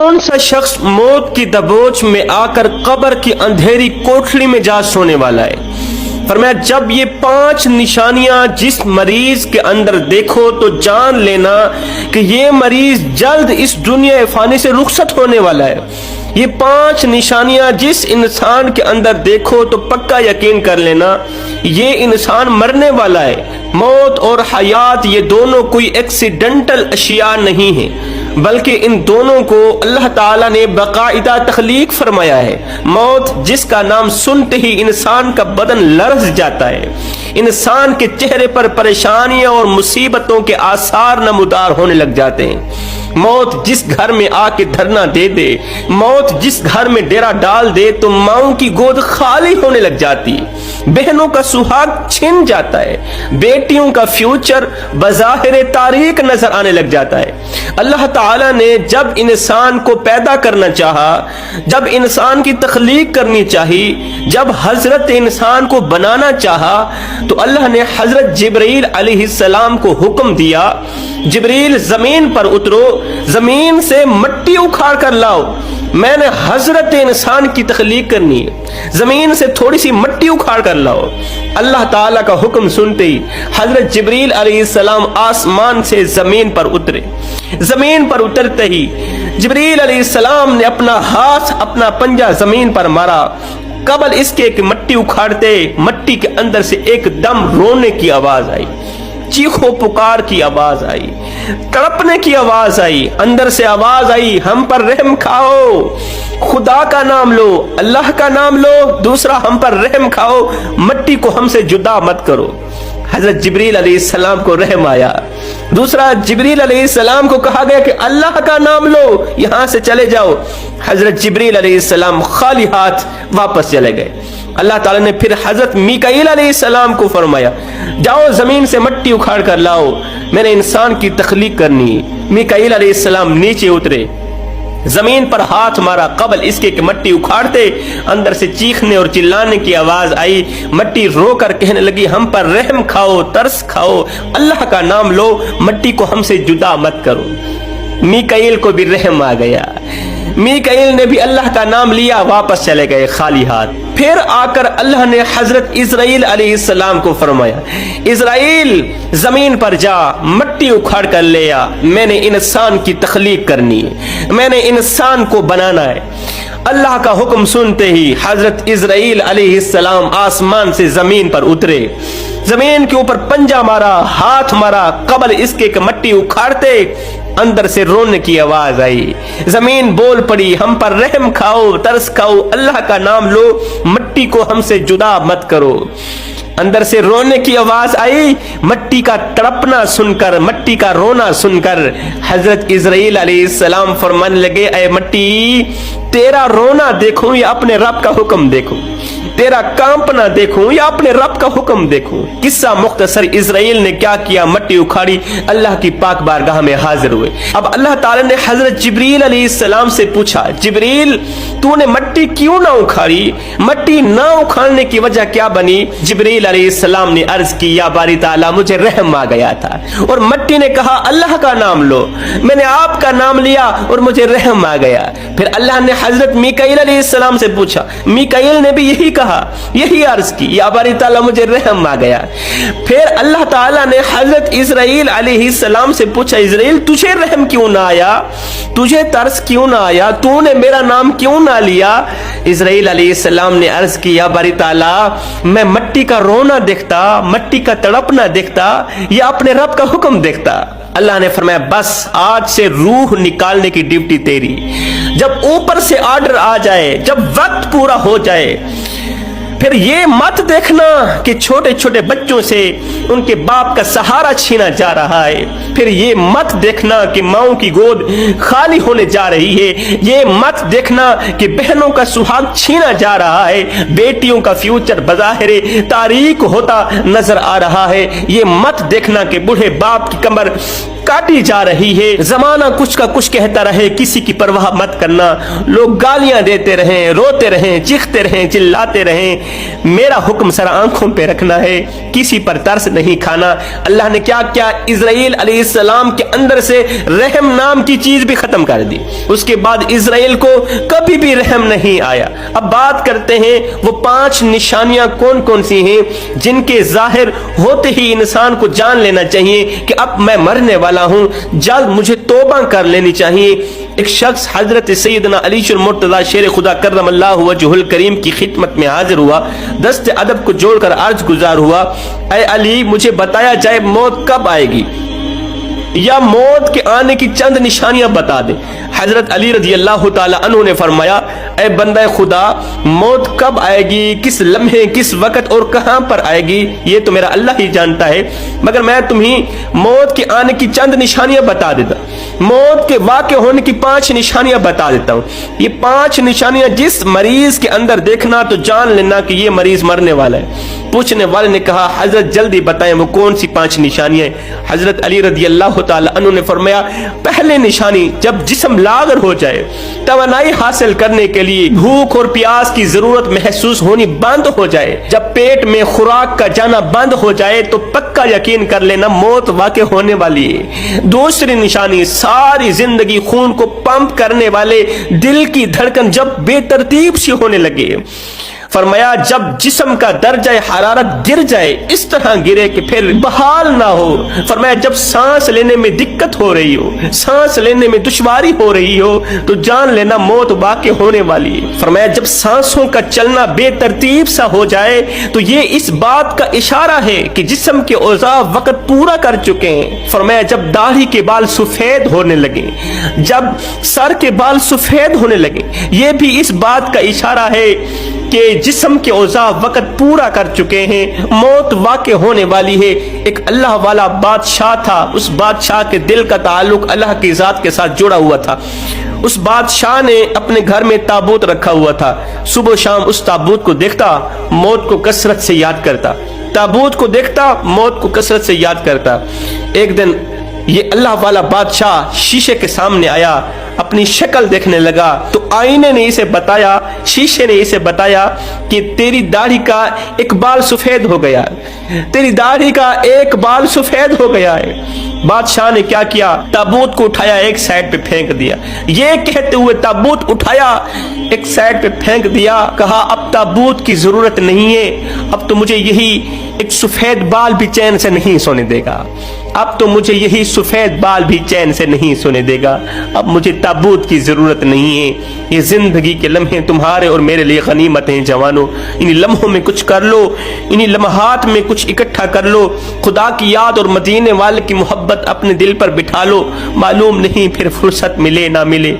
कौन सा शख्स मौत की दबोच में आकर कब्र की अंधेरी कोठरी में जा सोने वाला है। फरमाया जब ये 5 निशानियां जिस मरीज के अंदर देखो तो जान लेना कि ये मरीज जल्द इस दुनिया फानी से रुखसत होने वाला है। ये 5 निशानियां जिस इंसान के अंदर देखो तो पक्का यकीन कर लेना ये इंसान मरने वाला है। मौत और हयात ये दोनों कोई एक्सीडेंटल अशिया नहीं है, बल्कि इन दोनों को अल्लाह ताला ने बाकायदा तख्लीक फरमाया है। मौत जिसका नाम सुनते ही इंसान का बदन लरज जाता है, इंसान के चेहरे पर परेशानियां और मुसीबतों के आसार नमूदार होने लग जाते हैं। मौत जिस घर में आके धरना दे दे, मौत जिस घर में डेरा डाल दे तो माओं की गोद खाली होने लग जाती है, बहनों का सुहाग छिन जाता है, बेटियों का फ्यूचर बज़ाहिर तारीक नजर आने लग जाता है। अल्लाह ताला ने जब इंसान को पैदा करना चाहा, जब इंसान की तख्लीक करनी चाहिए, जब हजरत इंसान को बनाना चाहा तो अल्लाह ने हजरत जिब्रील अलैहिस्सलाम को हुक्म दिया, जिब्रील जमीन पर उतरो, जमीन से मिट्टी उखाड़ कर लाओ, मैंने हजरत इंसान की तख्लीक करनी है, जमीन से थोड़ी सी मिट्टी उखाड़ कर लाओ। अल्लाह ताला का हुक्म सुनते ही हजरत जिब्रील अलैहिस्सलाम आसमान से जमीन पर उतरे। जमीन पर उतरते ही जिब्रील अलैहिस्सलाम ने अपना हाथ, अपना पंजा जमीन पर मारा। कबल इसके कि मिट्टी उखाड़ते मिट्टी के अंदर से एकदम रोने की आवाज आई, चीखो पुकार की आवाज आई, तड़पने की आवाज आई, अंदर से आवाज आई, हम पर रहम खाओ, खुदा का नाम लो, अल्लाह का नाम लो, दूसरा हम पर रहम खाओ, मिट्टी को हमसे जुदा मत करो। हजरत जिब्रील अलैहिस्सलाम को रहम आया। दूसरा, जिब्रील अलैहिस्सलाम को कहा गया कि अल्लाह का नाम लो, यहां से चले जाओ। हजरत जिब्रील अलैहिस्सलाम खाली हाथ वापस चले गए। अल्लाह ताला ने फिर हजरत मीकाईल अलैहिस्सलाम को फरमाया जाओ जमीन से मिट्टी उखाड़ कर लाओ, मैंने इंसान की तख्लीक करनी है। मीकाईल अलैहिस्सलाम नीचे उतरे, जमीन पर हाथ मारा, कबल इसके कि मिट्टी उखाड़ते अंदर से चीखने और चिल्लाने की आवाज आई। मिट्टी रोकर कहने लगी हम पर रहम खाओ, तरस खाओ, अल्लाह का नाम लो, मिट्टी को हमसे जुदा मत करो। मीकाईल को भी रहम आ गया, मीकाईल ने भी अल्लाह का नाम लिया, वापस चले गए खाली हाथ। फिर आकर अल्लाह ने हजरत इज़राइल अलैहिस्सलाम को फरमाया इज़राइल जमीन पर जा, मिट्टी उखाड़ कर ले आ, मैंने इंसान की तख्लीक करनी है, मैंने इंसान को बनाना है। अल्लाह का हुक्म सुनते ही हजरत इज़राइल अलैहिस्सलाम आसमान से जमीन पर उतरे, जमीन के ऊपर पंजा मारा, हाथ मारा, कबल इसके कि मिट्टी उखाड़ते अंदर से रोने की आवाज आई। जमीन बोल पड़ी हम पर रहम खाओ, तरस खाओ, अल्लाह का नाम लो, मिट्टी को हमसे जुदा मत करो। अंदर से रोने की आवाज आई। मिट्टी का तड़पना सुनकर, मिट्टी का रोना सुनकर हजरत इज़राइल अलैहिस्सलाम फरमाने लगे ऐ मिट्टी, तेरा रोना देखूं या अपने रब का हुक्म देखूं, तेरा कांपना देखूं या अपने रब का हुक्म देखूं। किस्सा मुख्तसर, इज़राइल ने क्या किया, मिट्टी उखाड़ी, अल्लाह की पाक बारगाह में हाजिर हुए। अब अल्लाह ताला ने हजरत जिब्रील अलैहिस्सलाम से पूछा जिब्रील तूने मिट्टी क्यों ना उखाड़ी, मिट्टी ना उखाड़ने की वजह क्या बनी? जिब्रील अलैहिस्सलाम ने अर्ज की या बारी ताला मुझे रहम आ गया था और मिट्टी ने कहा अल्लाह का नाम लो, मैंने आपका नाम लिया और मुझे रहम आ गया। फिर अल्लाह ने हजरत मीकाईल अलैहिस्सलाम से पूछा, मीकाईल ने भी यही कहा, यही अर्ज की या बारी ताला मुझे रहम आ गया। फिर अल्लाह ताला ने हजरत इज़राइल अलैहिस्सलाम से पूछा इज़राइल तुझे रहम क्यों ना आया, तुझे तरस क्यों ना आया, तूने मेरा नाम क्यों ना लिया? इज़राइल अलैहिस्सलाम ने अर्ज की या बारी ताला मैं मिट्टी का रोना देखता, मिट्टी का तड़पना देखता या अपने रब का हुक्म देखता। अल्लाह ने फरमाया बस आज से रूह निकालने की ड्यूटी तेरी। जब ऊपर से ऑर्डर आ जाए, जब वक्त पूरा हो जाए, फिर ये मत देखना कि छोटे छोटे बच्चों से उनके बाप का सहारा छीना जा रहा है, फिर ये मत देखना कि माओं की गोद खाली होने जा रही है, ये मत देखना कि बहनों का सुहाग छीना जा रहा है, बेटियों का फ्यूचर बज़ाहिर तारीक होता नजर आ रहा है, ये मत देखना कि बूढ़े बाप की कमर काटी जा रही है, जमाना कुछ का कुछ कहता रहे, किसी की परवाह मत करना, लोग गालियां देते रहें, रोते रहें, चीखते रहें, चिल्लाते रहें, मेरा हुक्म सर आंखों पे रखना है, किसी पर तरस नहीं खाना। अल्लाह ने क्या क्या, इज़राइल अलैहिस्सलाम के अंदर से रहम नाम की चीज भी खत्म कर दी। उसके बाद इज़राइल को कभी भी रहम नहीं आया। अब बात करते हैं वो 5 निशानियां कौन कौन सी हैं जिनके जाहिर होते ही इंसान को जान लेना चाहिए कि अब मैं मरने वाला हूं, जल्द मुझे तौबा कर लेनी चाहिए। एक शख्स हजरत सैयदना अली मुर्तजा शेर खुदा कर्रमल्लाहु वजहुल करीम की खिदमत में हाजिर हुआ, दस्त अदब को जोड़कर अर्ज गुजार हुआ, ऐ अली मुझे बताया जाए मौत कब आएगी, या मौत के आने की चंद निशानियां बता दे। हजरत अली रजी अल्लाह ताला अन्हु ने फरमाया, ऐ बंदा खुदा, मौत कब आएगी, किस लम्हे, किस वक्त और कहां पर आएगी, ये तो मेरा अल्लाह ही जानता है, मगर मैं तुम्हें मौत के आने की चंद निशानियां बता देता, मौत के वाक़े होने की 5 निशानियां बता देता हूं। ये 5 निशानियां जिस मरीज के अंदर देखना तो जान लेना कि ये मरीज मरने वाला है। पूछने वाले ने कहा, हजरत जल्दी बताएं वो कौन सी 5 निशानियां हैं। हजरत अली रजी अल्लाह ताला अन्हु ने फरमाया, पहले निशानी, जब जिस्म लागर हो जाए, तवानाई हासिल करने के लिए भूख और प्यास की जरूरत महसूस होनी बंद हो जाए, जब पेट में खुराक का जाना बंद हो जाए, तो पक्का यकीन कर लेना मौत वाक़ई होने वाली है। दूसरी निशानी, सारी जिंदगी खून को पंप करने वाले दिल की धड़कन जब बेतरतीब सी होने लगे, फरमाया जब जिस्म का दर्जा हरारत गिर जाए, इस तरह गिरे कि फिर बहाल ना हो। फरमाया जब सांस लेने में दिक्कत हो रही हो, सांस लेने में दुश्वारी हो रही हो, तो जान लेना मौत वाक़ई होने वाली है। फरमाया जब सांसों का चलना बेतरतीब सा हो जाए, तो ये इस बात का इशारा है कि जिस्म के औज़ा वक्त पूरा कर चुके हैं। फरमाया जब दाढ़ी के बाल सफेद होने लगे, जब सर के बाल सफेद होने लगे, ये भी इस बात का इशारा है कि जिस्म के औज़ा वक्त पूरा कर चुके हैं, मौत वाक़ई होने वाली है। एक अल्लाह वाला बादशाह था, उस बादशाह के दिल का ताल्लुक अल्लाह की ज़ात के साथ जुड़ा हुआ था। उस बादशाह ने अपने घर में ताबूत रखा हुआ था, सुबह शाम उस ताबूत को देखता, मौत को कसरत से याद करता, ताबूत को देखता, मौत को कसरत से याद करता। एक दिन ये अल्लाह वाला बादशाह शीशे के सामने आया, अपनी शक्ल देखने लगा, तो आईने ने इसे बताया, शीशे ने इसे बताया कि तेरी दाढ़ी का एक बाल सफेद हो गया, तेरी दाढ़ी का एक बाल सफेद हो गया है। बादशाह ने क्या किया, ताबूत को उठाया, एक साइड पे फेंक दिया। ये कहते हुए ताबूत उठाया, एक साइड पे फेंक दिया, कहा अब ताबूत की जरूरत नहीं है, अब तो मुझे यही एक सफेद बाल भी चैन से नहीं सोने देगा, अब तो मुझे यही सफेद बाल भी चैन से नहीं सोने देगा, अब मुझे ताबूत की जरूरत नहीं है। ये जिंदगी के लम्हे तुम्हारे और मेरे लिए गनीमत हैं जवानों, इन लम्हों में कुछ कर लो, इन लम्हात में कुछ इकट्ठा कर लो, खुदा की याद और मदीने वाले की मोहब्बत अपने दिल पर बिठा लो, मालूम नहीं फिर फुर्सत मिले ना मिले।